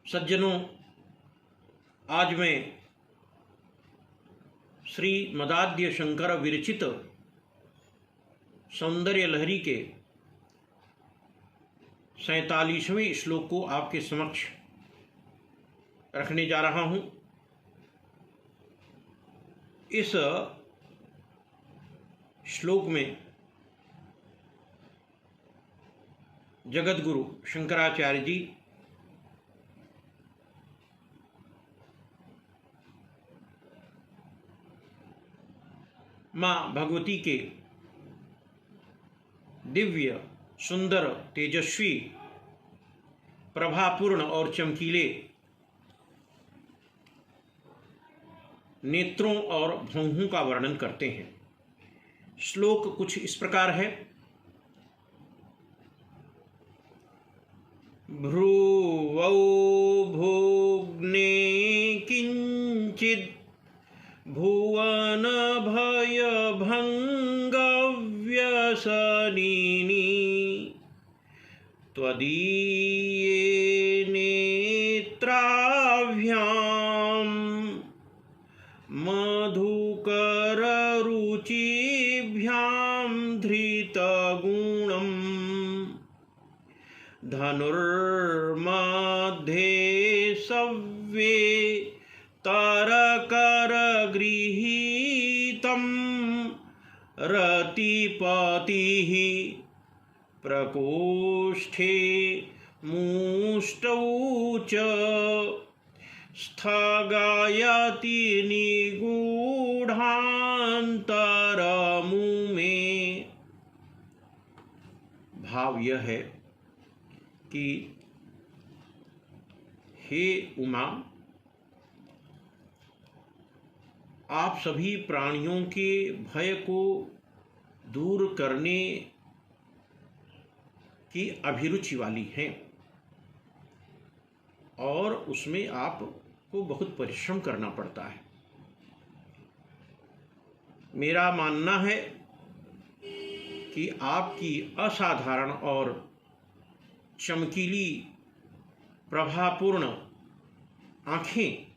सज्जनों, आज मैं श्री मदाद्य शंकर विरचित सौंदर्य लहरी के 47वें श्लोक को आपके समक्ष रखने जा रहा हूँ। इस श्लोक में जगतगुरु शंकराचार्य जी माँ भगवती के दिव्य, सुंदर, तेजस्वी, प्रभापूर्ण और चमकीले नेत्रों और भौहों का वर्णन करते हैं। श्लोक कुछ इस प्रकार है। भ्रुवौ भुग्ने किंचित् भुवन भय भंग व्यसनिनी त्वदीये नेत्राभ्याम मधुकर रुचिभ्याम धृतगुणम धनुर्मध्ये सव्ये तरकर गृहीतं रतिपतिः प्रकोष्ठे मुष्टौ च स्थगायति निगूढ़ान्तरमुमे। भाव यह है कि हे उमा, आप सभी प्राणियों के भय को दूर करने की अभिरुचि वाली हैं और उसमें आपको बहुत परिश्रम करना पड़ता है। मेरा मानना है कि आपकी असाधारण और चमकीली, प्रभापूर्ण आँखें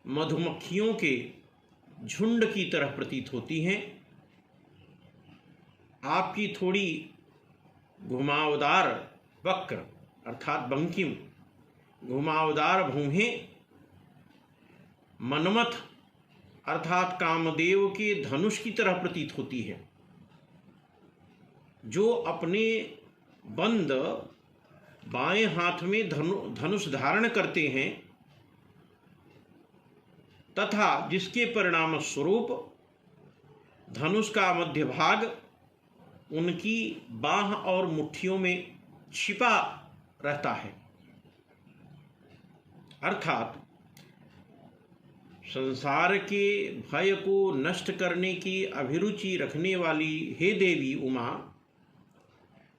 मधुमक्खियों के झुंड की तरह प्रतीत होती हैं। आपकी थोड़ी घुमावदार वक्र अर्थात बंकिम घुमावदार भौहें मनमथ अर्थात कामदेव के धनुष की तरह प्रतीत होती है, जो अपने बंद बाएं हाथ में धनुष धारण करते हैं तथा जिसके परिणाम स्वरूप धनुष का मध्य भाग उनकी बाह और मुट्ठियों में छिपा रहता है। अर्थात संसार के भय को नष्ट करने की अभिरुचि रखने वाली हे देवी उमा,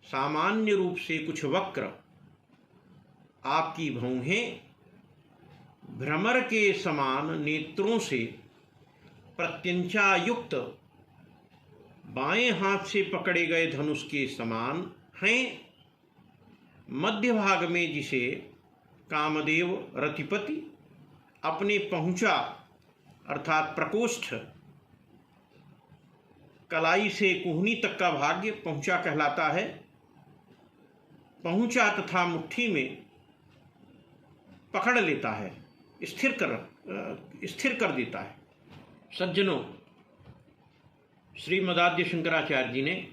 सामान्य रूप से कुछ वक्र आपकी भौहें भ्रमर के समान नेत्रों से प्रत्यंचा युक्त बाएं हाथ से पकड़े गए धनुष के समान हैं। मध्य भाग में जिसे कामदेव रतिपति अपने पहुंचा अर्थात प्रकोष्ठ कलाई से कुहनी तक का भाग्य पहुंचा कहलाता है, पहुंचा तथा मुट्ठी में पकड़ लेता है, स्थिर कर देता है। सज्जनों, श्री मदाद्य शंकराचार्य जी ने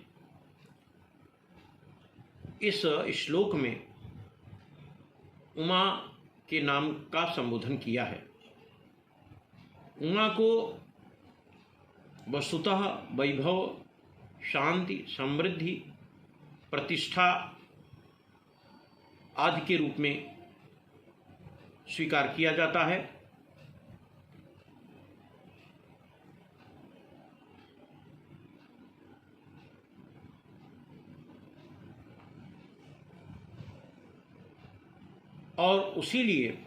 इस श्लोक में उमा के नाम का संबोधन किया है। उमा को वस्तुतः वैभव, शांति, समृद्धि, प्रतिष्ठा आदि के रूप में स्वीकार किया जाता है। और उसीलिए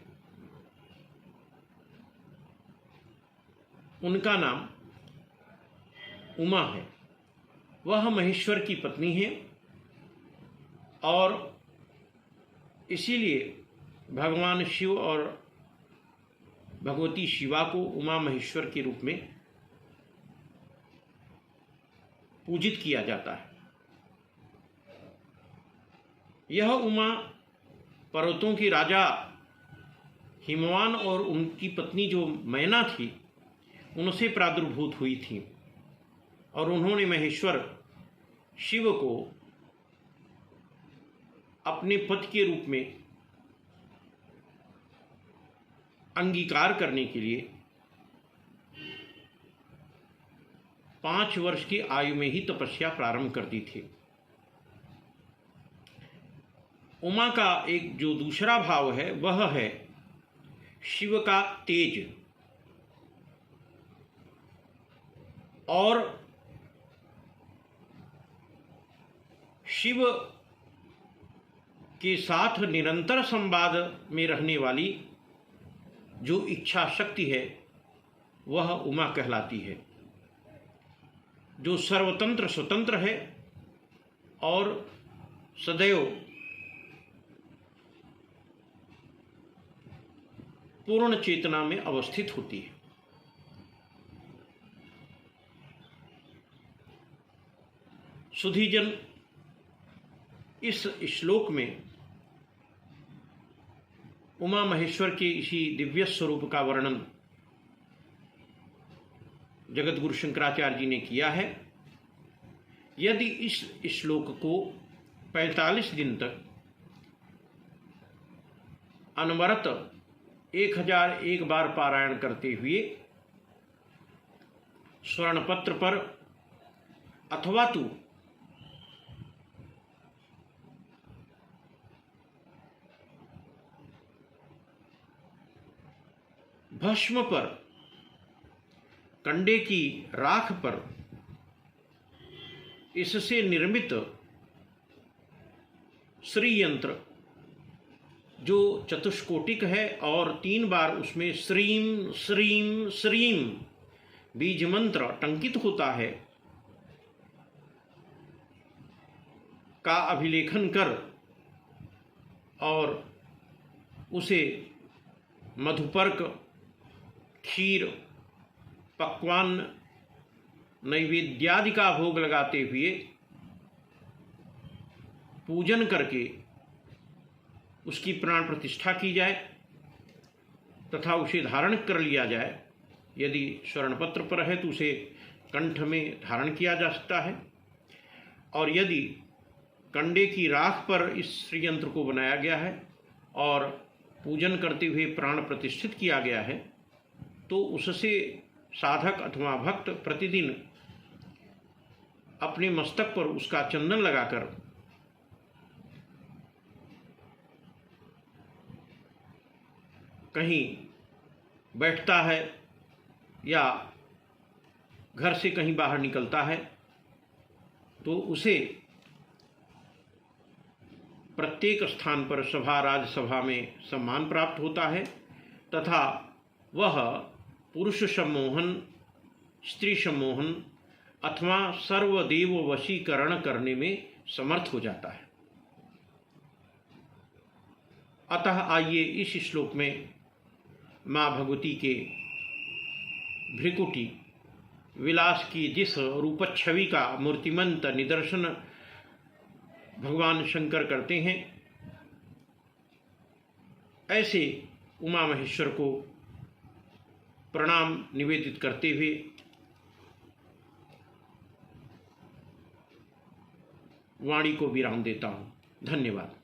उनका नाम उमा है। वह महेश्वर की पत्नी है और इसीलिए भगवान शिव और भगवती शिवा को उमा महेश्वर के रूप में पूजित किया जाता है। यह उमा पर्वतों की राजा हिमवान और उनकी पत्नी जो मैना थी उनसे प्रादुर्भूत हुई थी और उन्होंने महेश्वर शिव को अपने पति के रूप में अंगीकार करने के लिए 5 वर्ष की आयु में ही तपस्या प्रारंभ कर दी थी। उमा का एक जो दूसरा भाव है वह है शिव का तेज और शिव के साथ निरंतर संवाद में रहने वाली जो इच्छा शक्ति है वह उमा कहलाती है, जो सर्वतंत्र स्वतंत्र है और सदैव पूर्ण चेतना में अवस्थित होती है। सुधीजन, इस श्लोक में उमा महेश्वर के इसी दिव्य स्वरूप का वर्णन जगत गुरु शंकराचार्य जी ने किया है। यदि इस श्लोक को 45 दिन तक अनवरत 1001 बार पारायण करते हुए स्वर्णपत्र पर अथवा तो भस्म पर, कंडे की राख पर इससे निर्मित श्री यंत्र जो चतुष्कोटिक है और 3 बार उसमें श्रीम श्रीम श्रीम बीज मंत्र टंकित होता है का अभिलेखन कर और उसे मधुपर्क, खीर, पकवान, नैवेद्यादि का भोग लगाते हुए पूजन करके उसकी प्राण प्रतिष्ठा की जाए तथा उसे धारण कर लिया जाए। यदि स्वर्णपत्र पर है तो उसे कंठ में धारण किया जा सकता है और यदि कंडे की राख पर इस श्रीयंत्र को बनाया गया है और पूजन करते हुए प्राण प्रतिष्ठित किया गया है तो उससे साधक अथवा भक्त प्रतिदिन अपने मस्तक पर उसका चंदन लगाकर कहीं बैठता है या घर से कहीं बाहर निकलता है तो उसे प्रत्येक स्थान पर सभा राज्यसभा में सम्मान प्राप्त होता है तथा वह पुरुष सम्मोहन, स्त्री सम्मोहन अथवा सर्वदेव वशीकरण करने में समर्थ हो जाता है। अतः आइए इस श्लोक में माँ भगवती के भ्रिकुटी विलास की जिस रूपच्छवि का मूर्तिमंत निदर्शन भगवान शंकर करते हैं, ऐसे उमा महेश्वर को प्रणाम निवेदित करते हुए वाणी को विराम देता हूँ। धन्यवाद।